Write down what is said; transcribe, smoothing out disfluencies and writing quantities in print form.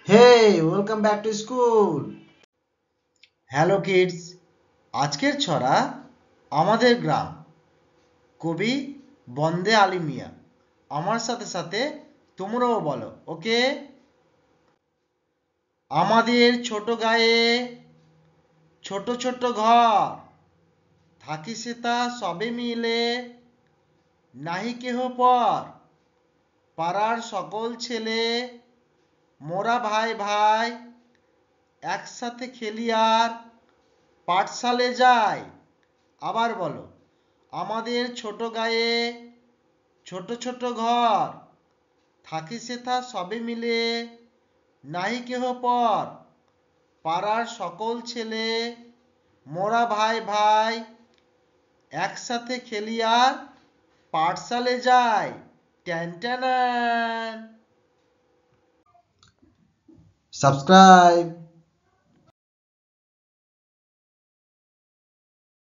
Hey, welcome back to school. Hello kids, আজকের ছড়া আমাদের গ্রাম, কবি বন্দে আলী মিয়া। আমার সাথে সাথে তোমরাও বলো, ওকে? আমাদের ছোট গায়ে ছোট ছোট ঘর, থাকি সেতা সবে মিলে, নাহি কেহ পর। পাড়ার সকল ছেলে মোরা ভাই ভাই, একসাথে খেলি আর পাঠশালে যাই। আবার বলো, আমাদের ছোট গায়ে ছোট ছোট ঘর, থাকি সেথা সবে মিলে, নাহি কেহ পর। পাড়ার সকল ছেলে মোরা ভাই ভাই, একসাথে খেলি আর পাঠশালে যাই। Tan tan. সাবস্ক্রাইব।